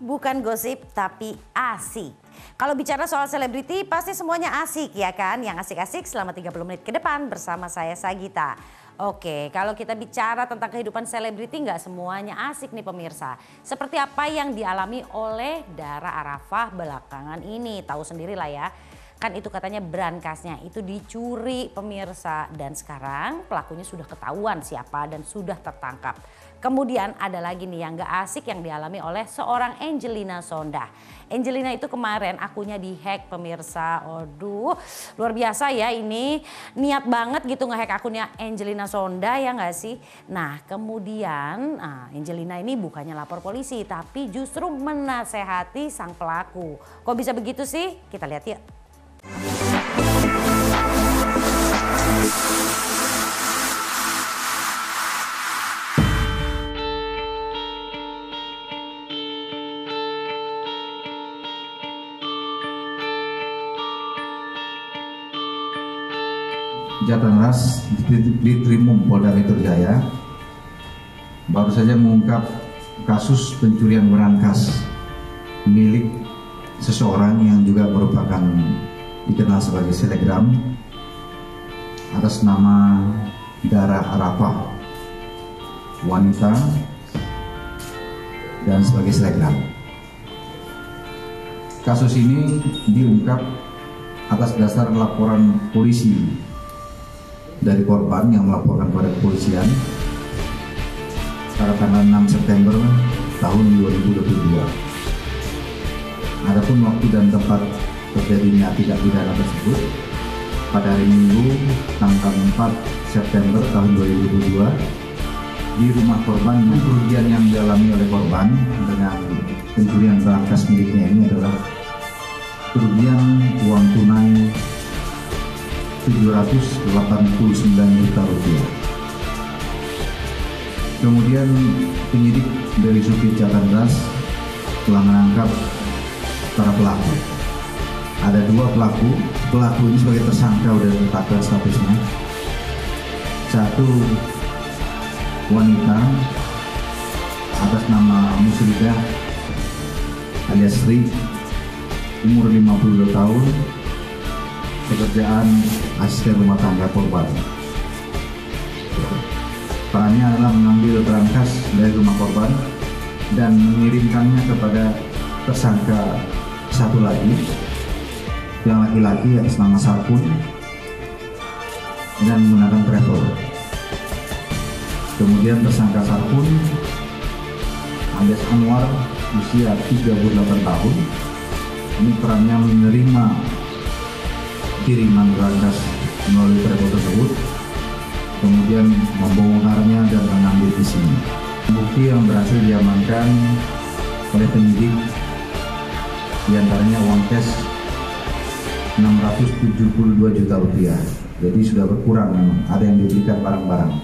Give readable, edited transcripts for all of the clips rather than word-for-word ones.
bukan gosip tapi asik. Kalau bicara soal selebriti pasti semuanya asik ya kan? Yang asik-asik selama 30 menit ke depan bersama saya Sagita. Oke, kalau kita bicara tentang kehidupan selebriti nggak semuanya asik nih pemirsa. Seperti apa yang dialami oleh Dara Arafah belakangan ini. Tahu sendirilah ya. Kan itu katanya berangkasnya itu dicuri pemirsa, dan sekarang pelakunya sudah ketahuan siapa dan sudah tertangkap. Kemudian ada lagi nih yang gak asik yang dialami oleh seorang Angelina Sondah. Angelina itu kemarin akunnya dihack pemirsa. Aduh, luar biasa ya ini, niat banget gitu ngehack akunnya Angelina Sondah ya gak sih? Nah kemudian Angelina ini bukannya lapor polisi tapi justru menasehati sang pelaku. Kok bisa begitu sih? Kita lihat yuk. Jatengras Ditkrimum Polda Metro Jaya baru saja mengungkap kasus pencurian berangkas milik seseorang yang juga merupakan dikenal sebagai selebgram atas nama Dara Arafah, wanita dan sebagai selebgram. Kasus ini diungkap atas dasar laporan polisi dari korban yang melaporkan kepada kepolisian pada tanggal 6 September tahun 2022. Adapun waktu dan tempat terjadinya tindak pidana tersebut pada hari Minggu tanggal 4 September tahun 2022 di rumah korban. Kerugian yang dialami oleh korban dengan pencurian berangkas miliknya ini adalah kerugian uang tunai 789 juta rupiah. Kemudian penyidik dari Subdit Jatengras telah menangkap para pelaku. Ada dua pelaku. Pelaku ini sebagai tersangka sudah ditetapkan statusnya. Satu wanita atas nama Musridah alias Sri, umur 52 tahun, pekerjaan asisten rumah tangga korban. Perannya adalah mengambil berangkas dari rumah korban dan mengirimkannya kepada tersangka satu lagi yang laki-laki atas nama Sarpun dan menggunakan travel. Kemudian tersangka Sarpun alias Anwar usia 38 tahun, ini perannya menerima kiriman berangkas melalui travel tersebut, kemudian membongkarnya dan mengambil isinya. Bukti yang berhasil diamankan oleh penyidik diantaranya uang cash 672 juta rupiah. Jadi sudah berkurang memang, ada yang diberikan barang-barang.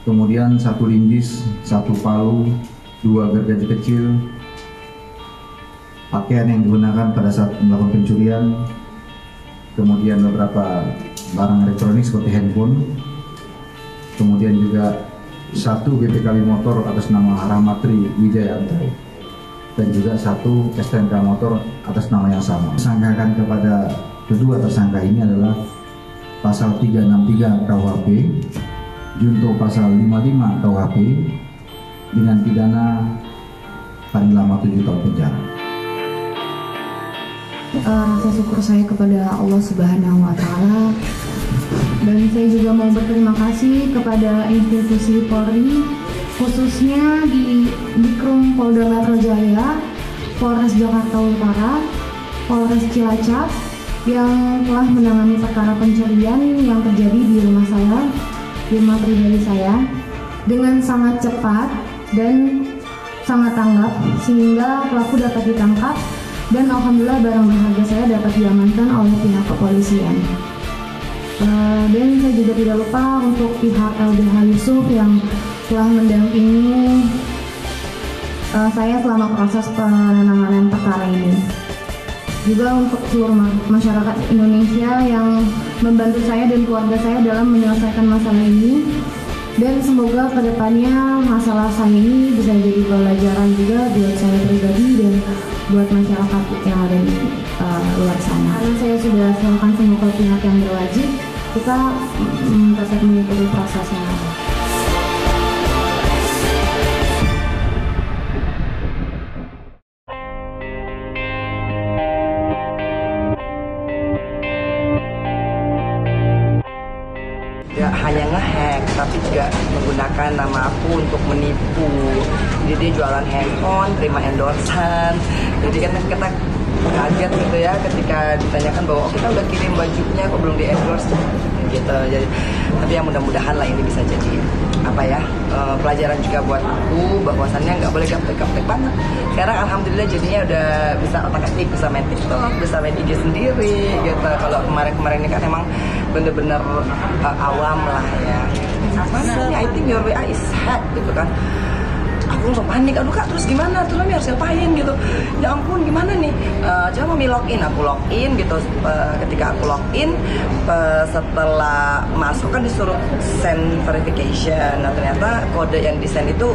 Kemudian satu linggis, satu palu, dua gergaji kecil, pakaian yang digunakan pada saat melakukan pencurian, kemudian beberapa barang elektronik seperti handphone, kemudian juga satu BPKB motor atas nama Rahmatri Wijayanto dan juga satu STNK motor atas nama yang sama. Disangkakan kepada kedua tersangka ini adalah pasal 363 KUHP, junto pasal 55 KUHP dengan pidana paling lama 7 tahun penjara. Rasa syukur saya kepada Allah Subhanahu wa Ta'ala, dan saya juga mau berterima kasih kepada institusi Polri, khususnya di Ditkrim Polda Metro Jaya, Polres Jakarta Utara, Polres Cilacap yang telah menangani perkara pencurian yang terjadi di rumah saya, di rumah pribadi saya, dengan sangat cepat dan sangat tanggap sehingga pelaku dapat ditangkap. Dan alhamdulillah barang berharga saya dapat diamankan oleh pihak kepolisian. Dan saya juga tidak lupa untuk pihak LBH Yusuf yang telah mendampingi saya selama proses penanganan perkara ini. Juga untuk seluruh masyarakat Indonesia yang membantu saya dan keluarga saya dalam menyelesaikan masalah ini. Dan semoga kedepannya masalah saya ini bisa jadi pelajaran juga buat saya pribadi dan buat masyarakat yang ada di luar sana. Karena saya sudah serahkan semua ke pihak yang berwajib, kita tetap mengikuti prosesnya. Gak hanya ngehack, tapi juga menggunakan nama aku untuk menipu. Jadi dia jualan handphone, terima endorsan. Jadi kan kita kaget gitu ya ketika ditanyakan bahwa kita udah kirim bajunya kok belum di endorse gitu. Jadi tapi yang mudah-mudahan lah ini bisa jadi pelajaran juga buat aku bahwasannya nggak boleh gaptek-gaptek banget. Sekarang alhamdulillah jadinya udah bisa otak-atik, bisa main TikTok, bisa main IG sendiri gitu. Kalau kemarin ini kan emang bener-bener awam lah ya. Mana nih, I think your WA is hacked gitu kan. Aku langsung panik, aduh Kak terus gimana, terus harus ngapain gitu. Ya ampun gimana nih, coba mau login, aku login gitu. Ketika aku login, setelah masuk kan disuruh send verification. Nah ternyata kode yang di send itu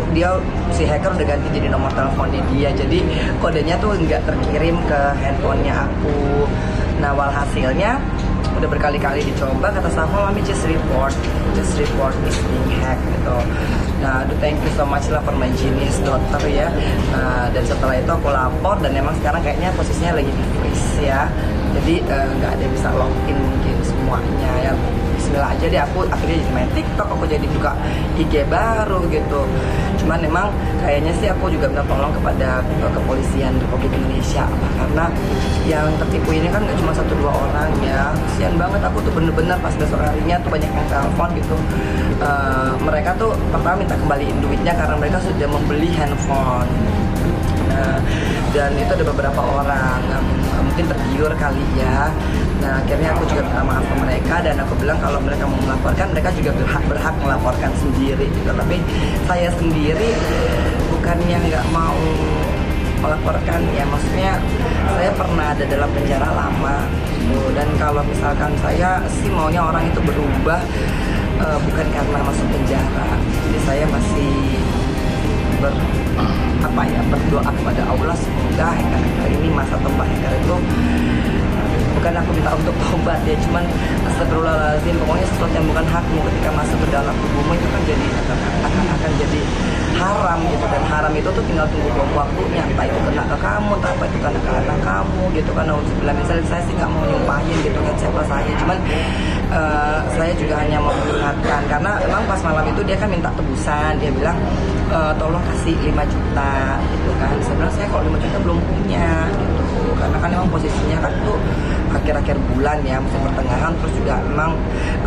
si hacker udah ganti jadi nomor teleponnya dia. Jadi kodenya tuh nggak terkirim ke handphonenya aku. Nah walhasilnya udah berkali-kali dicoba, kata staff mami just report is being hacked gitu. Nah, thank you so much lah for my genius dokter ya. Dan setelah itu aku lapor dan emang sekarang kayaknya posisinya lagi di freeze ya. Jadi nggak ada yang bisa login mungkin semuanya ya. Bismillah aja deh, aku akhirnya jadi main TikTok, aku jadi buka IG baru gitu. Cuman memang kayaknya sih aku juga minta tolong kepada kepolisian Republik Indonesia karena yang tertipu ini kan nggak cuma 1-2 orang ya. Kasian banget aku tuh bener-bener pas besok harinya tuh banyak yang telepon gitu. Mereka tuh pertama minta kembaliin duitnya karena mereka sudah membeli handphone. Dan itu ada beberapa orang mungkin tergiur kali ya. Nah akhirnya aku juga minta maaf ke mereka dan aku bilang kalau mereka mau melaporkan, mereka juga berhak melaporkan sendiri gitu. Tapi saya sendiri bukannya nggak mau melaporkan ya, maksudnya saya pernah ada dalam penjara lama gitu. Dan kalau misalkan saya sih maunya orang itu berubah bukan karena masuk penjara. Jadi saya masih berdoa kepada Allah semoga hacker ini, masa tobat hacker itu bukan aku minta untuk tobat ya, cuman astagfirullahaladzim, pokoknya sesuatu yang bukan hakmu ketika masuk ke dalam tubuhmu itu kan jadi akan jadi haram gitu. Dan haram itu tuh tinggal tunggu bom waktunya, entah itu kena ke kamu, entah apa itu kena ke anak kamu gitu kan. Misalnya saya sih nggak mau nyumpahin gitu kan siapa saya, cuman saya juga hanya mau mengingatkan karena memang pas malam itu dia kan minta tebusan, dia bilang tolong kasih 5 juta gitu kan. Sebenarnya saya kalau 5 juta belum punya gitu, karena kan memang posisinya kan tuh akhir-akhir bulan ya, masih pertengahan. Terus juga memang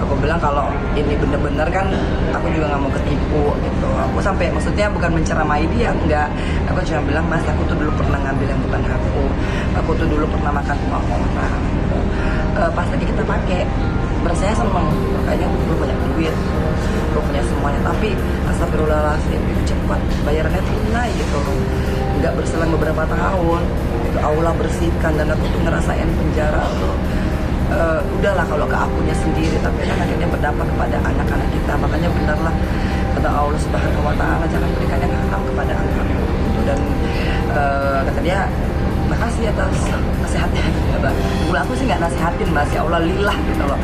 aku bilang kalau ini bener-bener kan aku juga nggak mau ketipu gitu. Aku sampai maksudnya bukan menceramai dia, enggak, aku cuma bilang mas aku tuh dulu pernah ngambil yang bukan aku tuh dulu pernah makan uang orang gitu. Pas lagi kita pakai rasanya seneng, kayaknya gue banyak duit, gue punya semuanya, tapi astagfirullahaladzim itu cepat bayarannya tunai gitu, nggak berselang beberapa tahun itu Allah bersihkan. Dan aku tuh ngerasain penjara tuh udahlah kalau ke akunya sendiri, tapi kan akhirnya berdampak kepada anak-anak kita. Makanya benarlah kata Allah Subhanahu Wa Taala, jangan berikan yang haram kepada anak gitu. Dan kata dia makasih atas nasihatnya gitu. Dulu aku sih nggak nasihatin mas, ya Allah lillah gitu loh.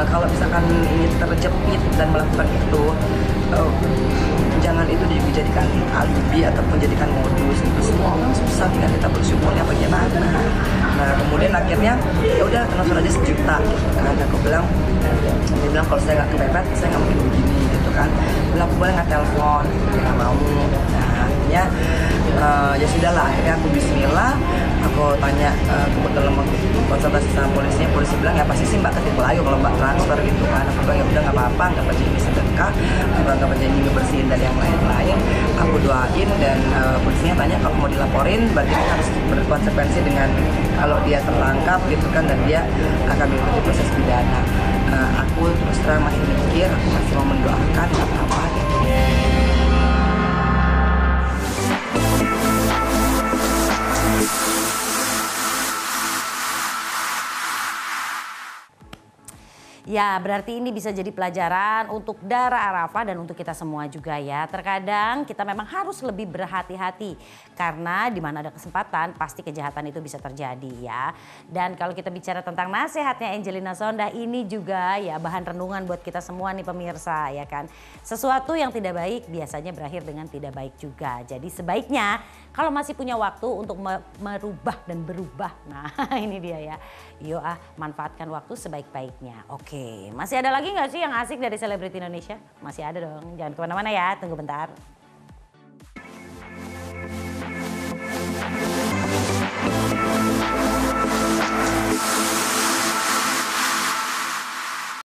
Kalau misalkan ini terjepit dan melakukan itu, jangan itu dijadikan alibi ataupun jadikan modus gitu. Semua orang susah, tinggal kita bersyukurnya bagaimana. Nah kemudian akhirnya ya udah transfer aja 1 juta gitu kan. Aku bilang, dia bilang kalau saya nggak kepepet saya nggak mungkin begini gitu kan. Bilang aku boleh nggak telepon, nggak mau. Nah akhirnya ya sudahlah, akhirnya aku bismillah, aku tanya kebetulan konsultasi sama polisinya, polisi bilang ya pasti sih mbak ketipu lagi kalau mbak transfer gitu kan. Aku bilang ya udah nggak apa-apa, nggak percaya ini sedekah, nggak percaya ini ngebersihin dari yang lain-lain. Aku doain dan polisinya tanya kalau mau dilaporin berarti harus berkonsekuensi dengan kalau dia tertangkap gitu kan, dan dia akan mengikuti proses pidana. Aku terus terang masih mikir, aku masih mau mendoakan apa-apa gitu. Ya, berarti ini bisa jadi pelajaran untuk Dara Arafah dan untuk kita semua juga ya. Terkadang kita memang harus lebih berhati-hati karena di mana ada kesempatan pasti kejahatan itu bisa terjadi ya. Dan kalau kita bicara tentang nasihatnya Angelina Sondah, ini juga ya bahan renungan buat kita semua nih pemirsa ya kan. Sesuatu yang tidak baik biasanya berakhir dengan tidak baik juga. Jadi sebaiknya kalau masih punya waktu untuk merubah dan berubah. Nah ini dia ya. Yuk manfaatkan waktu sebaik-baiknya. Oke, masih ada lagi nggak sih yang asik dari selebriti Indonesia? Masih ada dong, jangan kemana-mana ya, tunggu bentar.